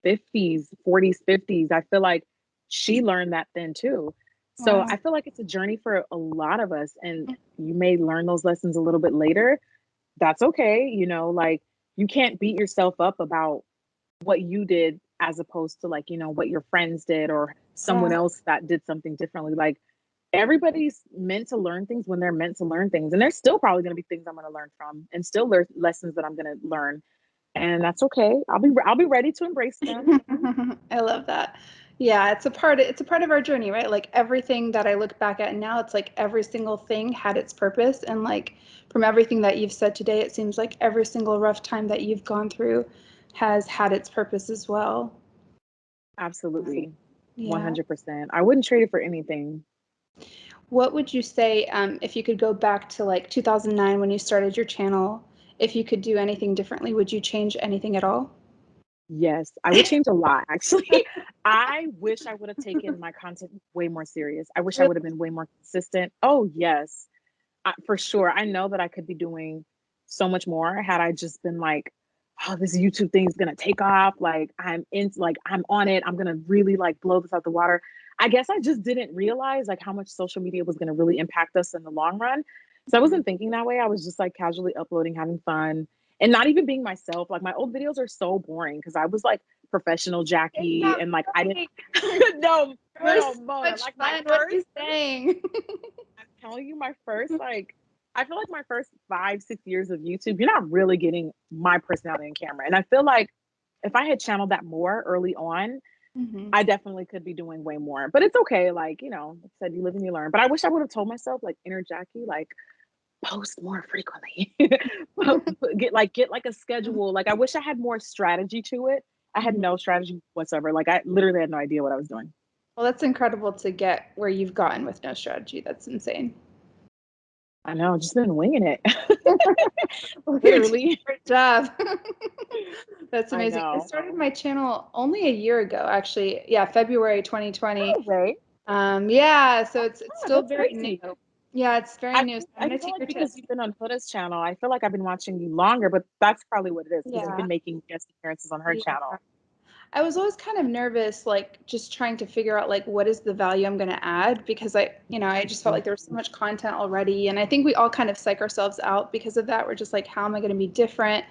50s, 40s, 50s, I feel like she learned that then too. So Wow. I feel like it's a journey for a lot of us, and you may learn those lessons a little bit later. That's okay, you know, like you can't beat yourself up about what you did as opposed to like, you know, what your friends did or someone Yeah. else that did something differently. Like everybody's meant to learn things when they're meant to learn things. And there's still probably going to be things I'm going to learn from and still lessons that I'm going to learn. And that's okay. I'll be ready to embrace them. I love that. Yeah, it's a part of our journey, right? Like everything that I look back at now, it's like every single thing had its purpose. And like from everything that you've said today, it seems like every single rough time that you've gone through has had its purpose as well. Absolutely. Yeah. 100%. I wouldn't trade it for anything. What would you say if you could go back to like 2009 when you started your channel? If you could do anything differently, would you change anything at all? Yes, I would change a lot actually. I wish I would have taken my content way more serious. I wish I Really? would have been way more consistent. Oh, yes. For sure. I know that I could be doing so much more had I just been like, oh, this YouTube thing is gonna take off. Like I'm on it. I'm gonna really like blow this out the water. I guess I just didn't realize like how much social media was gonna really impact us in the long run. So I Mhm. wasn't thinking that way. I was just like casually uploading, having fun, and not even being myself. Like my old videos are so boring because I was like professional It's Jackie not and like I didn't funny. no, It no, was so Mona. much Like my fun. What are first you saying? I'm telling you, my first, like, I feel like my first 5, 6 years of YouTube, you're not really getting my personality in camera. And I feel like if I had channeled that more early on, Hmm. I definitely could be doing way more. But it's okay. Like, you know, like I said, you live and you learn. But I wish I would have told myself, like, inner Jackie, like, post more frequently. Get like a schedule. Like, I wish I had more strategy to it. I had Hmm. no strategy whatsoever. Like, I literally had no idea what I was doing. Well, that's incredible to get where you've gotten with no strategy. That's insane. I know, just been winging it. Well, you're doing Literally. a great job. That's I amazing. I know. started my channel only a year ago, actually. Yeah, February 2020. No way. Yeah, so it's Yeah, still that's very new. crazy. Yeah, it's very new. So I'm I gonna feel take like your because tips. you've been on Huda's channel, I feel like I've been watching you longer, but that's probably what it is because you've Yeah, been making guest appearances on her yeah. channel. I was always kind of nervous, like just trying to figure out like what is the value I'm going to add because I just felt Mhm. like there was so much content already, and I think we all kind of psych ourselves out because of that. We're just like, how am I going to be different?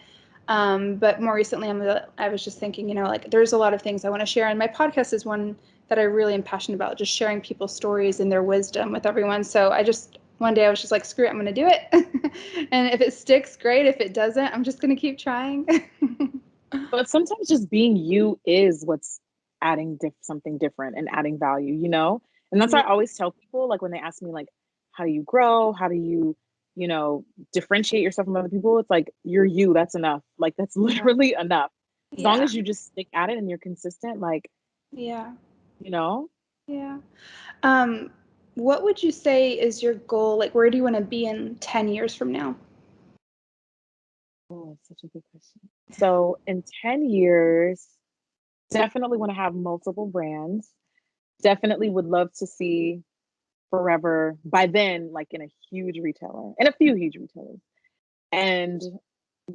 But more recently, I was just thinking, like there's a lot of things I want to share, and my podcast is one that I really am passionate about, just sharing people's stories and their wisdom with everyone. So one day I was just like, screw it, I'm going to do it, and if it sticks, great. If it doesn't, I'm just going to keep trying. But sometimes just being you is what's adding something different and adding value, you know? And that's why Yeah, I always tell people, like when they ask me, like, how do you grow? How do you, you know, differentiate yourself from other people? It's like, you're you. That's enough. Like, that's literally enough. As long yeah, as you just stick at it and you're consistent, like, yeah. you know, Yeah. Um, what would you say is your goal? Like, where do you want to be in 10 years from now? oh, it's such a good question. So in 10 years, definitely want to have multiple brands. Definitely would love to see Forever by then, like in a huge retailer and a few huge retailers. And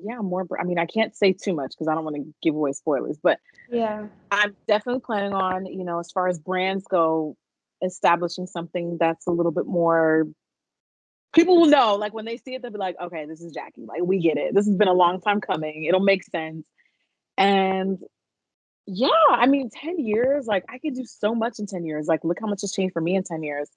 yeah, I mean, I can't say too much because I don't want to give away spoilers, but Yeah. I'm definitely planning on, you know, as far as brands go, establishing something that's a little bit more, people will know, like when they see it, they'll be like, okay, this is Jackie. Like, we get it. This has been a long time coming. It'll make sense. And yeah, I mean, 10 years, like I could do so much in 10 years. Like, look how much has changed for me in 10 years.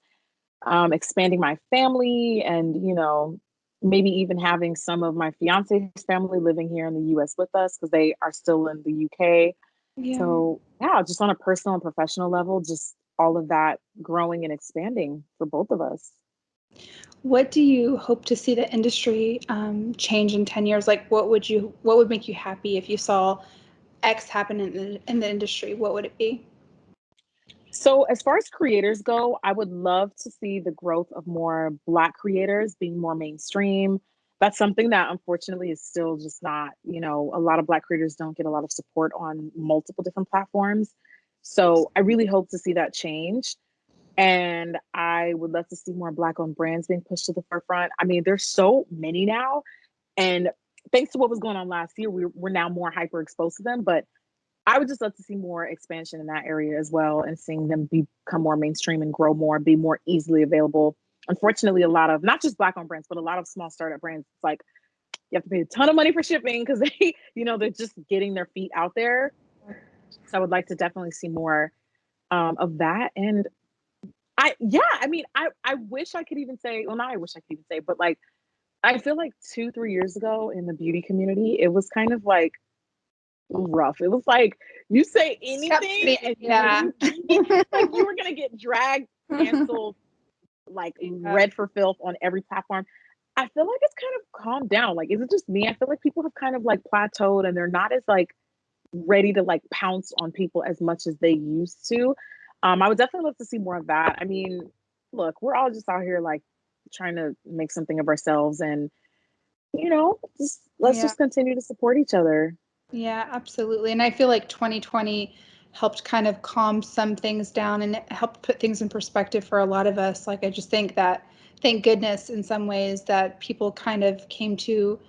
Expanding my family and, maybe even having some of my fiance's family living here in the US with us because they are still in the UK. Yeah. So yeah, just on a personal and professional level, just all of that growing and expanding for both of us. What do you hope to see the industry change in 10 years? Like, what would make you happy if you saw X happen in the industry? What would it be? So as far as creators go, I would love to see the growth of more Black creators being more mainstream. That's something that unfortunately is still just not, a lot of Black creators don't get a lot of support on multiple different platforms. So I really hope to see that change. And I would love to see more Black owned brands being pushed to the forefront. I mean, there's so many now. And thanks to what was going on last year, we're now more hyper exposed to them. But I would just love to see more expansion in that area as well and seeing them become more mainstream and grow more, be more easily available. Unfortunately, a lot of not just Black owned brands, but a lot of small startup brands, it's like you have to pay a ton of money for shipping because they, they're just getting their feet out there. So I would like to definitely see more of that. And I wish I could even say, well, not I wish I could even say, but like, I feel like 2-3 years ago in the beauty community, it was kind of like rough. It was like you say anything and Yeah. like you were gonna get dragged, canceled, like read for filth on every platform. I feel like it's kind of calmed down. Like, is it just me? I feel like people have kind of like plateaued and they're not as like ready to like pounce on people as much as they used to. I would definitely love to see more of that. I mean, look, we're all just out here like trying to make something of ourselves and let's Yeah. just continue to support each other. Yeah, absolutely. And I feel like 2020 helped kind of calm some things down and it helped put things in perspective for a lot of us. Like, I just think that, thank goodness, in some ways, that people kind of came to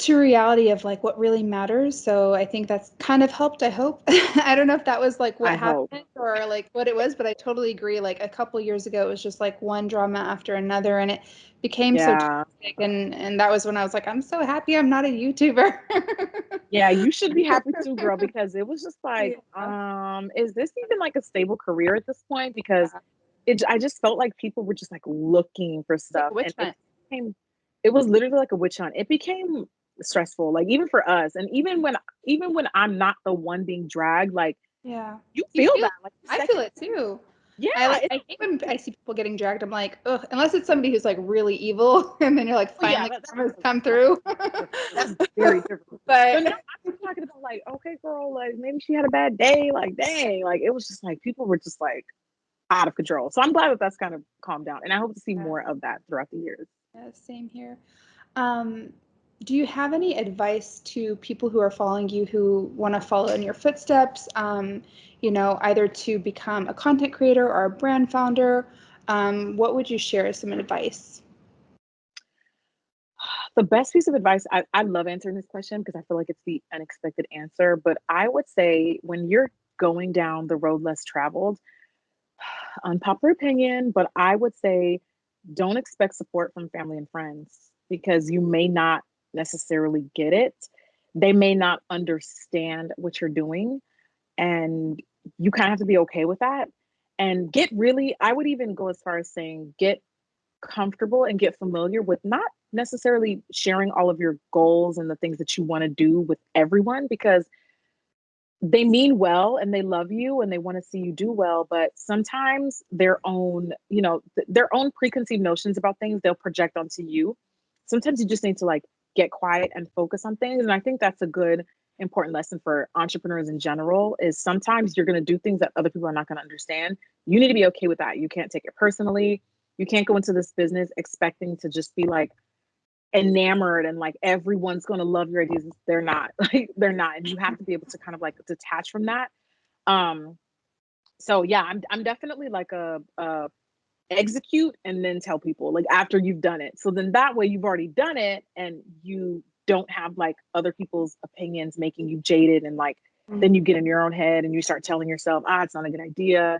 reality of like what really matters. So I think that's kind of helped, I hope. I don't know if that was like what I hope. happened or like what it was, but I totally agree. Like a couple years ago, it was just like one drama after another and it became so Yeah. toxic. And that was when I was like, I'm so happy I'm not a YouTuber. Yeah, you should be happy too, girl, because it was just like, Yeah. is this even like a stable career at this point? Because I just felt like people were just like looking for It's like stuff a witch and hunt. it was literally like a witch hunt. It became stressful, like even for us. And even when I'm not the one being dragged, like Yeah. you You feel feel that. it. Like the I feel second, it too. yeah, I hate when I see people getting dragged. I'm like, ugh, unless it's somebody who's like really evil, and then you're like, oh yeah, finally, that's karma's different. come through. That's very different. But no, But I'm just talking about like, okay, girl, like maybe she had a bad day. Like, dang, like it was just like people were just like out of control. So I'm glad that that's kind of calmed down, and I hope to see yeah, more of that throughout the years. yeah, same here. Um, do you have any advice to people who are following you who want to follow in your footsteps? Either to become a content creator or a brand founder. What would you share as some advice? The best piece of advice, I love answering this question because I feel like it's the unexpected answer, but I would say when you're going down the road less traveled, unpopular opinion, but I would say don't expect support from family and friends because you may not necessarily get it. They may not understand what you're doing, and you kind of have to be okay with that. And I would even go as far as saying, get comfortable and get familiar with not necessarily sharing all of your goals and the things that you want to do with everyone because they mean well and they love you and they want to see you do well, but sometimes their own their own preconceived notions about things they'll project onto you. Sometimes you just need to like get quiet and focus on things, and I think that's a good important lesson for entrepreneurs in general is sometimes you're going to do things that other people are not going to understand. You need to be okay with that. You can't take it personally. You can't go into this business expecting to just be like enamored and like everyone's going to love your ideas. They're not. Like they're not, and you have to be able to kind of like detach from that. So yeah, I'm definitely like a execute and then tell people like after you've done it, so then that way you've already done it and you don't have like other people's opinions making you jaded and like then you get in your own head and you start telling yourself it's not a good idea.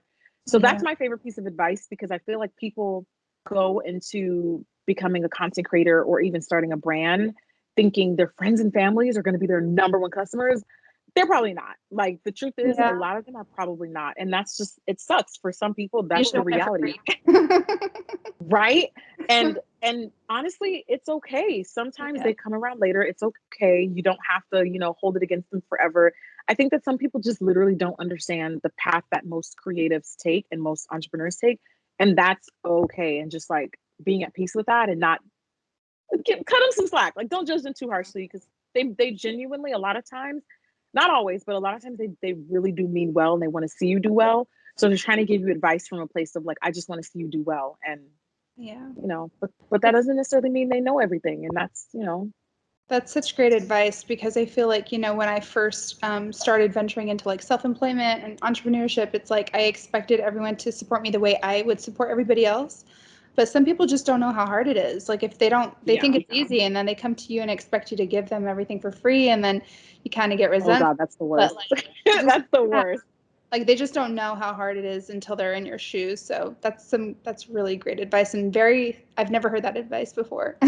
So that's my favorite piece of advice, because I feel like people go into becoming a content creator or even starting a brand thinking their friends and families are going to be their number one customers. They're probably not. Like, the truth is, a lot of them are probably not. And that's just, it sucks for some people. That's the reality. Right? And honestly, it's okay. Sometimes they come around later. It's okay. You don't have to, hold it against them forever. I think that some people just literally don't understand the path that most creatives take and most entrepreneurs take. And that's okay. And just like being at peace with that, and not cut them some slack. Like, don't judge them too harshly, because they genuinely, a lot of times, not always, but a lot of times, they really do mean well, and they want to see you do well. So they're trying to give you advice from a place of like, I just want to see you do well. And but that doesn't necessarily mean they know everything. And that's such great advice, because I feel like, when I first started venturing into like self-employment and entrepreneurship, it's like I expected everyone to support me the way I would support everybody else. But some people just don't know how hard it is. Like, if they think it's easy, and then they come to you and expect you to give them everything for free, and then you kind of get resentful. Oh God, that's the worst. That's the worst. Like, they just don't know how hard it is until they're in your shoes. So that's really great advice, and I've never heard that advice before.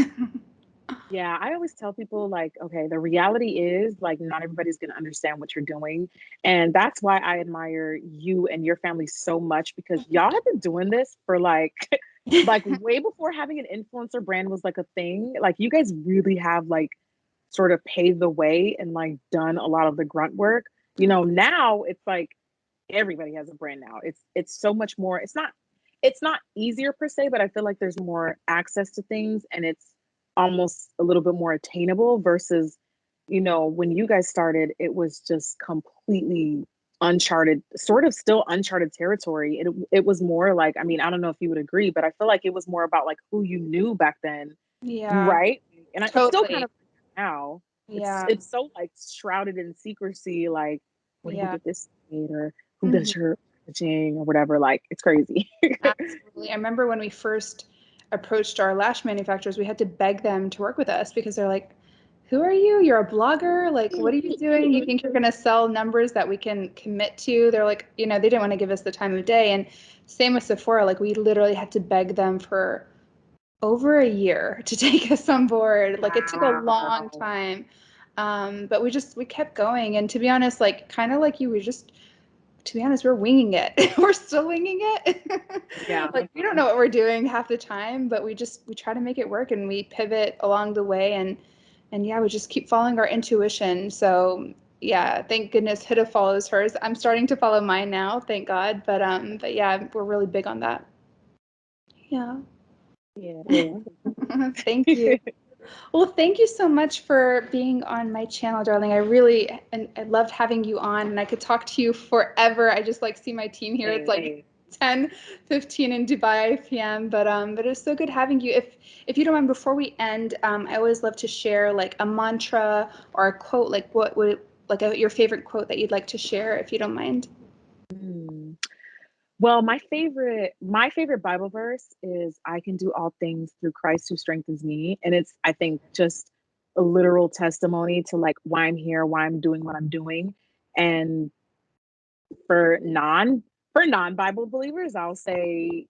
Yeah, I always tell people, like, okay, the reality is, like, not everybody's going to understand what you're doing. And that's why I admire you and your family so much, because y'all have been doing this for like way before having an influencer brand was like a thing. Like, you guys really have like sort of paved the way and like done a lot of the grunt work. Now it's like everybody has a brand now. It's so much more. It's not easier per se, but I feel like there's more access to things, and it's almost a little bit more attainable versus, when you guys started, it was just completely uncharted, sort of still uncharted territory. It was more like, I mean, I don't know if you would agree, but I feel like it was more about like who you knew back then. Yeah. Right. And totally. it's still kind of now. Yeah. It's so like shrouded in secrecy, like, where do you get this made, or who does your packaging or whatever. Like, it's crazy. Absolutely. I remember when we first approached our lash manufacturers, we had to beg them to work with us, because they're like, who are you? You're a blogger? Like, what are you doing? You think you're going to sell numbers that we can commit to? They're like, they didn't want to give us the time of day. And same with Sephora. Like, we literally had to beg them for over a year to take us on board. Like, it took a long time. But we kept going. And to be honest, like, kind of like you, to be honest, we're winging it. We're still winging it. Yeah. Like, we don't know what we're doing half the time, but we try to make it work, and we pivot along the way, and yeah, we just keep following our intuition. So yeah, thank goodness Huda follows hers. I'm starting to follow mine now, thank God. But yeah, we're really big on that. Yeah. Yeah. Thank you. Well, thank you so much for being on my channel, darling. I loved having you on, and I could talk to you forever. I just like see my team here. It's like 10:15 in Dubai PM, but it was so good having you. If you don't mind, before we end, I always love to share like a mantra or a quote, like what would your favorite quote that you'd like to share, if you don't mind. Well, my favorite Bible verse is, I can do all things through Christ who strengthens me. And it's, I think, just a literal testimony to like why I'm here, why I'm doing what I'm doing. And for non-Bible believers, I'll say,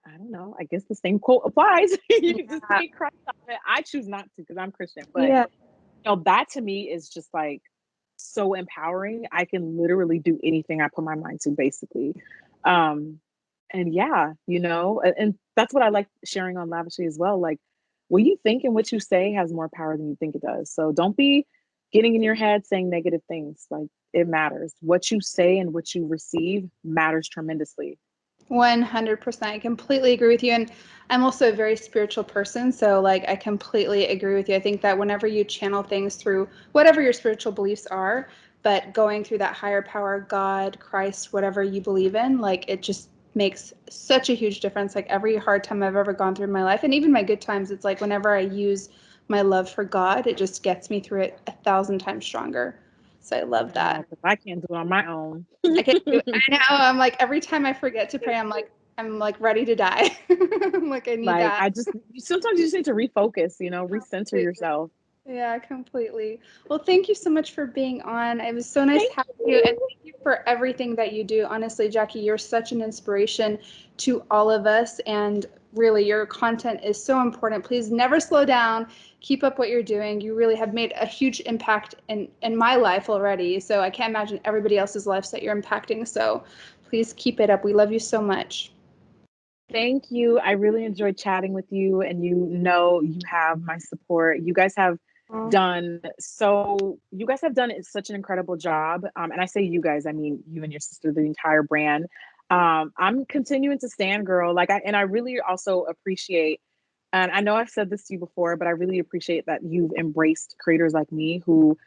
I don't know, I guess the same quote applies. You can just take Christ out of it. I choose not to, because I'm Christian. But that to me is just like so empowering. I can literally do anything I put my mind to, basically. And yeah, and that's what I like sharing on Lavishly as well. Like, what you think and what you say has more power than you think it does. So don't be getting in your head saying negative things. Like, it matters. What you say and what you receive matters tremendously. 100%. I completely agree with you. And I'm also a very spiritual person. So like, I completely agree with you. I think that whenever you channel things through whatever your spiritual beliefs are, but going through that higher power, God, Christ, whatever you believe in, like, it just makes such a huge difference. Like, every hard time I've ever gone through in my life, and even my good times, it's like whenever I use my love for God, it just gets me through it 1,000 times stronger. So I love that. I can't do it on my own. I can't do it. I know. I'm like, every time I forget to pray, I'm like ready to die. I'm like, I need that. Sometimes you just need to refocus, recenter yourself. Yeah, completely. Well, thank you so much for being on. It was so nice Thank having you, and you. thank you for everything that you do. Honestly, Jackie, you're such an inspiration to all of us, and really, your content is so important. Please never slow down. Keep up what you're doing. You really have made a huge impact in my life already, so I can't imagine everybody else's lives that you're impacting. So please keep it up. We love you so much. Thank you. I really enjoyed chatting with you, and you know you have my support. Oh, You guys have done such an incredible job. And I say you guys, I mean you and your sister, the entire brand. I'm continuing to stand, girl. And I really also appreciate, and I know I've said this to you before, but I really appreciate that you've embraced creators like me who,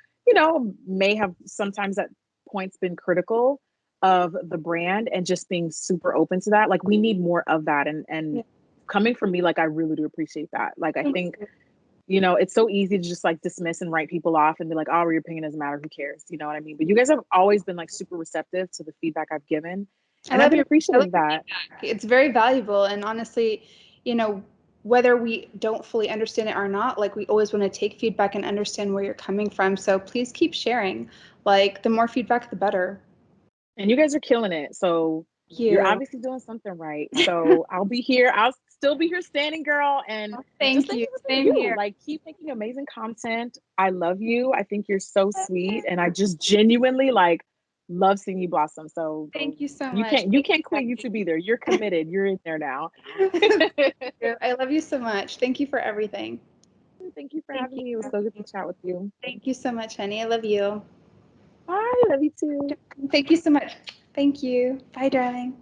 may have sometimes at points been critical of the brand, and just being super open to that. Like, we need more of that. And yeah. coming from me, like, I really do appreciate that. Like, I Thank think, you. it's so easy to just like dismiss and write people off and be like, oh, your opinion doesn't matter, who cares? You know what I mean? But you guys have always been like super receptive to the feedback I've given, I and I've love been I love appreciative of your that. feedback. It's very valuable, and honestly, you know, whether we don't fully understand it or not, like we always want to take feedback and understand where you're coming from. So please keep sharing. Like the more feedback, the better. And you guys are killing it. So Thank you're you. obviously doing something right. So I'll be here. I'll still be here standing, girl. And just Thank thank you. you for being Same you. here. Like, keep making amazing content. I love you. I think you're so sweet. And I just genuinely like love seeing you blossom. So Thank you so you much. can't you Thank can't you, quit Jackie. YouTube either. You're committed. You're in there now. I love you so much. Thank you for everything. Thank you for Thank having you. me. It was so good to chat with you. Thank you so much, honey. I love you. Bye. Love you too. Thank you so much. Thank you. Bye, darling.